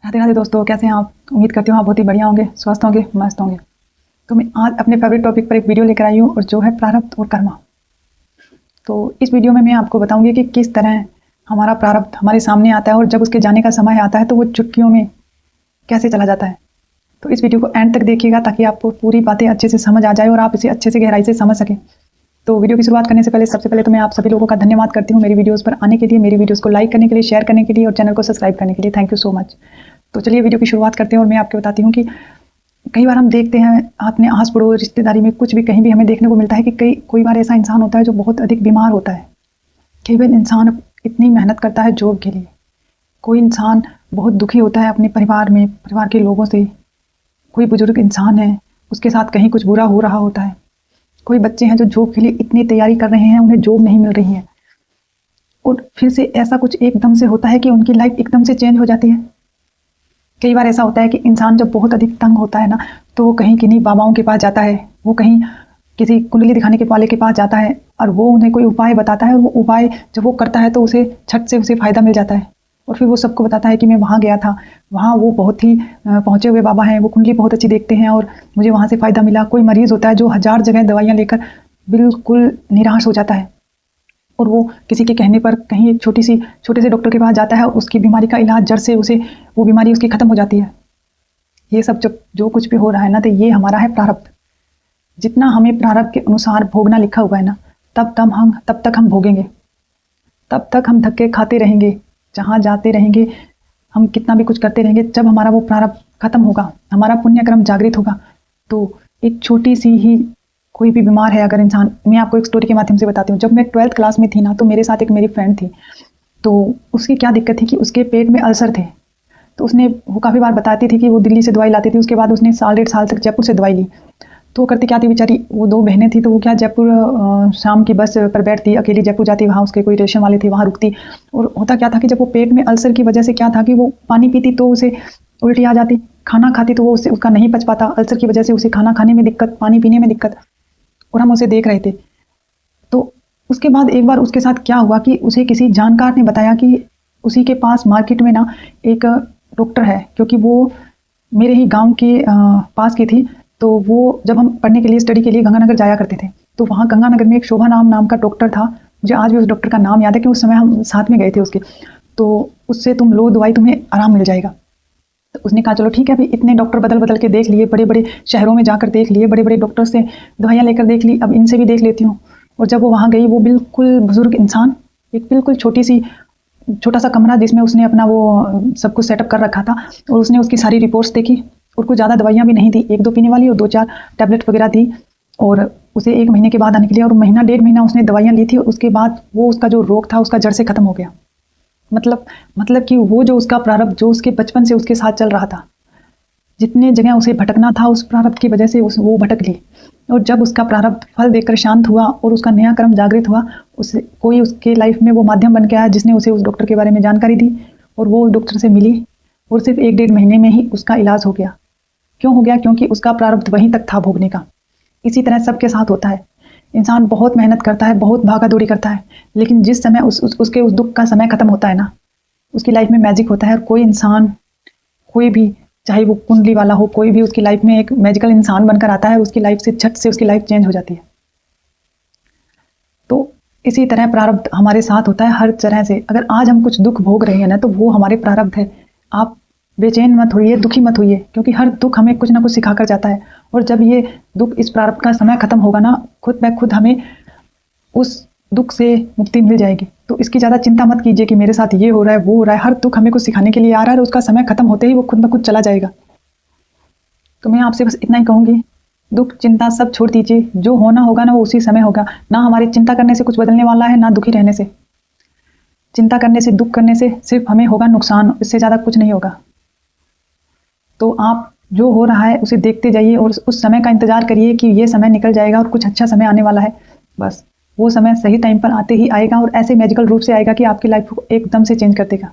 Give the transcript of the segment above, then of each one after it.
राधे राधे दोस्तों, कैसे हैं आप? उम्मीद करती हूँ आप बहुत ही बढ़िया होंगे, स्वस्थ होंगे, मस्त होंगे। तो मैं आज अपने फेवरेट टॉपिक पर एक वीडियो लेकर आई हूँ और जो है प्रारब्ध और कर्मा। तो इस वीडियो में मैं आपको बताऊंगी कि किस तरह हमारा प्रारब्ध हमारे सामने आता है और जब उसके जाने का समय आता है तो वो चुटकियों में कैसे चला जाता है। तो इस वीडियो को एंड तक देखिएगा ताकि आपको पूरी बातें अच्छे से समझ आ जाए और आप इसे अच्छे से गहराई से समझ सकें। तो वीडियो की शुरुआत करने से पहले सबसे पहले तो मैं आप सभी लोगों का धन्यवाद करती हूँ मेरी वीडियोस पर आने के लिए, मेरी वीडियोस को लाइक करने के लिए, शेयर करने के लिए और चैनल को सब्सक्राइब करने के लिए। Thank you so much. तो चलिए वीडियो की शुरुआत करते हैं और मैं आपको बताती हूँ कि कई बार हम देखते हैं अपने आस पड़ोस रिश्तेदारी में कुछ भी कहीं भी हमें देखने को मिलता है कि कोई बार ऐसा इंसान होता है जो बहुत अधिक बीमार होता है। कई बार इंसान इतनी मेहनत करता है जॉब के लिए, कोई इंसान बहुत दुखी होता है अपने परिवार में, परिवार के लोगों से, कोई बुजुर्ग इंसान है उसके साथ कहीं कुछ बुरा हो रहा होता है, कोई बच्चे हैं जो जॉब के लिए इतनी तैयारी कर रहे हैं उन्हें जॉब नहीं मिल रही है और फिर से ऐसा कुछ एकदम से होता है कि उनकी लाइफ एकदम से चेंज हो जाती है। कई बार ऐसा होता है कि इंसान जब बहुत अधिक तंग होता है ना तो वो कहीं किन्हीं बाबाओं के पास जाता है, वो कहीं किसी कुंडली दिखाने के वाले के पास जाता है और वो उन्हें कोई उपाय बताता है और वो उपाय जब वो करता है तो उसे छट से उसे फ़ायदा मिल जाता है और फिर वो सबको बताता है कि मैं वहाँ गया था, वहाँ वो बहुत ही पहुँचे हुए बाबा हैं, वो कुंडली बहुत अच्छी देखते हैं और मुझे वहाँ से फ़ायदा मिला। कोई मरीज़ होता है जो 1000 जगह दवाइयाँ लेकर बिल्कुल निराश हो जाता है और वो किसी के कहने पर कहीं एक छोटे से डॉक्टर के पास जाता है, उसकी बीमारी का इलाज जड़ से उसे वो बीमारी उसकी खत्म हो जाती है। ये सब जो कुछ भी हो रहा है ना तो ये हमारा है प्रारब्ध। जितना हमें प्रारब्ध के अनुसार भोगना लिखा हुआ है ना तब तक हम भोगेंगे, तब तक हम धक्के खाते रहेंगे, जहाँ जाते रहेंगे हम कितना भी कुछ करते रहेंगे। जब हमारा वो प्रारब्ध खत्म होगा, हमारा पुण्यक्रम जागृत होगा तो एक छोटी सी ही कोई भी बीमार है अगर इंसान, मैं आपको एक स्टोरी के माध्यम से बताती हूँ। जब मैं 12th क्लास में थी ना तो मेरे साथ एक मेरी फ्रेंड थी, तो उसकी क्या दिक्कत थी कि उसके पेट में अल्सर थे। तो वो काफ़ी बार बताती थी कि वो दिल्ली से दवाई लाती थी, उसके बाद उसने 1.5 साल तक जयपुर से दवाई ली। तो वो करती क्या थी बेचारी, वो 2 बहनें थी तो वो क्या जयपुर शाम की बस पर बैठती, अकेली जयपुर जाती, वहाँ उसके कोई रिलेशन वाले थे वहाँ रुकती। और होता क्या था कि जब वो पेट में अल्सर की वजह से क्या था कि वो पानी पीती तो उसे उल्टी आ जाती, खाना खाती तो वो उसका नहीं पच पाता, अल्सर की वजह से उसे खाना खाने में दिक्कत, पानी पीने में दिक्कत, और हम उसे देख रहे थे। तो उसके बाद एक बार उसके साथ क्या हुआ कि उसे किसी जानकार ने बताया कि उसी के पास मार्केट में ना एक डॉक्टर है, क्योंकि वो मेरे ही गांव के पास की थी। तो वो जब हम पढ़ने के लिए, स्टडी के लिए गंगानगर जाया करते थे तो वहाँ गंगानगर में एक शोभा नाम का डॉक्टर था। मुझे आज भी उस डॉक्टर का नाम याद है कि उस समय हम साथ में गए थे उसके। तो उससे तुम लो दवाई, तुम्हें आराम मिल जाएगा। तो उसने कहा चलो ठीक है, अभी इतने डॉक्टर बदल बदल के देख लिए, बड़े बड़े शहरों में जाकर देख लिए, बड़े बड़े डॉक्टर से दवाइयाँ लेकर देख ली, अब इनसे भी देख लेती हूँ। और जब वो वहाँ गई, वो बिल्कुल बुजुर्ग इंसान, एक बिल्कुल छोटा सा कमरा जिसमें उसने अपना वो सब कुछ सेटअप कर रखा था, और उसने उसकी सारी रिपोर्ट्स देखी और कुछ ज़्यादा दवाइयाँ भी नहीं दी, 1-2 पीने वाली और 2-4 टैबलेट वगैरह दी और उसे 1 महीने के बाद आने के लिए, और महीना 1.5 महीना उसने दवाइयाँ ली थी। उसके बाद वो उसका जो रोग था उसका जड़ से खत्म हो गया। मतलब कि वो जो उसका प्रारब्ध जो उसके बचपन से उसके साथ चल रहा था, जितने जगह उसे भटकना था उस प्रारब्ध की वजह से वो भटक ली। और जब उसका प्रारब्ध फल देकर शांत हुआ और उसका नया कर्म जागृत हुआ, उसे कोई उसके लाइफ में वो माध्यम बन के आया जिसने उसे उस डॉक्टर के बारे में जानकारी दी और वो उस डॉक्टर से मिली और सिर्फ 1-1.5 महीने में ही उसका इलाज हो गया। क्यों हो गया? क्योंकि उसका प्रारब्ध वहीं तक था भोगने का। इसी तरह सबके साथ होता है। इंसान बहुत मेहनत करता है, बहुत भागा दौड़ी करता है, लेकिन जिस समय उसके उस दुख का समय खत्म होता है ना, उसकी लाइफ में मैजिक होता है। और कोई इंसान, कोई भी, चाहे वो कुंडली वाला हो, कोई भी उसकी लाइफ में एक मैजिकल इंसान बनकर आता है, उसकी लाइफ से झट से उसकी लाइफ चेंज हो जाती है। तो इसी तरह प्रारब्ध हमारे साथ होता है हर तरह से। अगर आज हम कुछ दुख भोग रहे हैं ना तो वो हमारे प्रारब्ध है। आप बेचैन मत होइए, दुखी मत होइए, क्योंकि हर दुख हमें कुछ ना कुछ सिखा कर जाता है। और जब ये दुख, इस प्रारब्ध का समय खत्म होगा ना, खुद ब खुद हमें उस दुख से मुक्ति मिल जाएगी। तो इसकी ज़्यादा चिंता मत कीजिए कि मेरे साथ ये हो रहा है, वो हो रहा है। हर दुख हमें कुछ सिखाने के लिए आ रहा है और उसका समय खत्म होते ही वो खुद ब खुद चला जाएगा। तो मैं आपसे बस इतना ही कहूँगी, दुख चिंता सब छोड़ दीजिए। जो होना होगा ना वो उसी समय होगा। ना हमारी चिंता करने से कुछ बदलने वाला है, ना दुखी रहने से। चिंता करने से, दुख करने से सिर्फ हमें होगा नुकसान, इससे ज़्यादा कुछ नहीं होगा। तो आप जो हो रहा है उसे देखते जाइए और उस समय का इंतजार करिए कि ये समय निकल जाएगा और कुछ अच्छा समय आने वाला है। बस वो समय सही टाइम पर आते ही आएगा और ऐसे मैजिकल रूप से आएगा कि आपकी लाइफ को एकदम से चेंज कर देगा।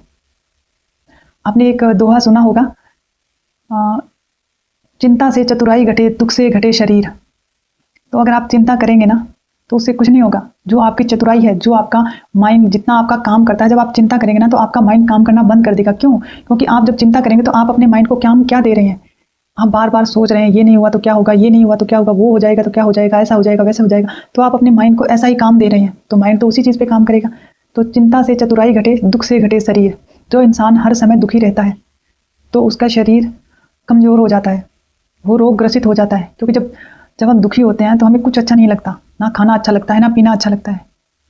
आपने एक दोहा सुना होगा, चिंता से चतुराई घटे, दुख से घटे शरीर। तो अगर आप चिंता करेंगे ना तो उससे कुछ नहीं होगा। जो आपकी चतुराई है, जो आपका माइंड जितना आपका काम करता है, जब आप चिंता करेंगे ना तो आपका माइंड काम करना बंद कर देगा। क्यों? क्योंकि आप जब चिंता करेंगे तो आप अपने माइंड को क्या दे रहे हैं? आप बार बार सोच रहे हैं ये नहीं हुआ तो क्या होगा, ये नहीं हुआ तो क्या होगा, वो हो जाएगा तो क्या हो जाएगा, ऐसा हो जाएगा वैसा हो जाएगा। तो आप अपने माइंड को ऐसा ही काम दे रहे हैं, तो माइंड तो उसी चीज़ पे काम करेगा। तो चिंता से चतुराई घटे, दुख से घटे शरीर। जो इंसान हर समय दुखी रहता है तो उसका शरीर कमज़ोर हो जाता है, वो रोग ग्रसित हो जाता है। क्योंकि जब हम दुखी होते हैं तो हमें कुछ अच्छा नहीं लगता, ना खाना अच्छा लगता है, ना पीना अच्छा लगता है।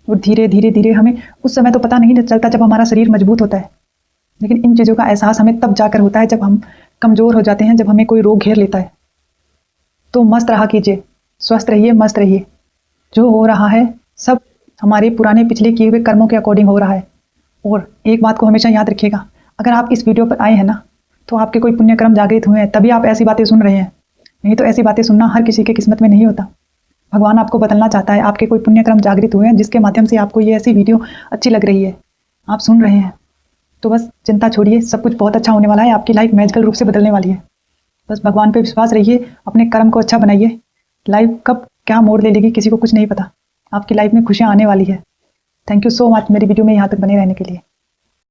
और धीरे धीरे धीरे हमें उस समय तो पता नहीं चलता जब हमारा शरीर मजबूत होता है, लेकिन इन चीज़ों का एहसास हमें तब जाकर होता है जब हम कमज़ोर हो जाते हैं, जब हमें कोई रोग घेर लेता है। तो मस्त रहा कीजिए, स्वस्थ रहिए, मस्त रहिए। जो हो रहा है सब हमारे पुराने पिछले किए हुए कर्मों के अकॉर्डिंग हो रहा है। और एक बात को हमेशा याद रखिएगा, अगर आप इस वीडियो पर आए हैं ना तो आपके कोई पुण्य कर्म जागृत हुए हैं, तभी आप ऐसी बातें सुन रहे हैं। नहीं तो ऐसी बातें सुनना हर किसी के किस्मत में नहीं होता। भगवान आपको बदलना चाहता है, आपके कोई पुण्य कर्म जागृत हुए हैं जिसके माध्यम से आपको ये ऐसी वीडियो अच्छी लग रही है, आप सुन रहे हैं। तो बस चिंता छोड़िए, सब कुछ बहुत अच्छा होने वाला है, आपकी लाइफ मैजिकल रूप से बदलने वाली है। बस भगवान पे विश्वास रहिए, अपने कर्म को अच्छा बनाइए। लाइफ कब क्या मोड़ ले लेगी किसी को कुछ नहीं पता। आपकी लाइफ में खुशियाँ आने वाली है। थैंक यू सो मच मेरी वीडियो में यहाँ तक बने रहने के लिए।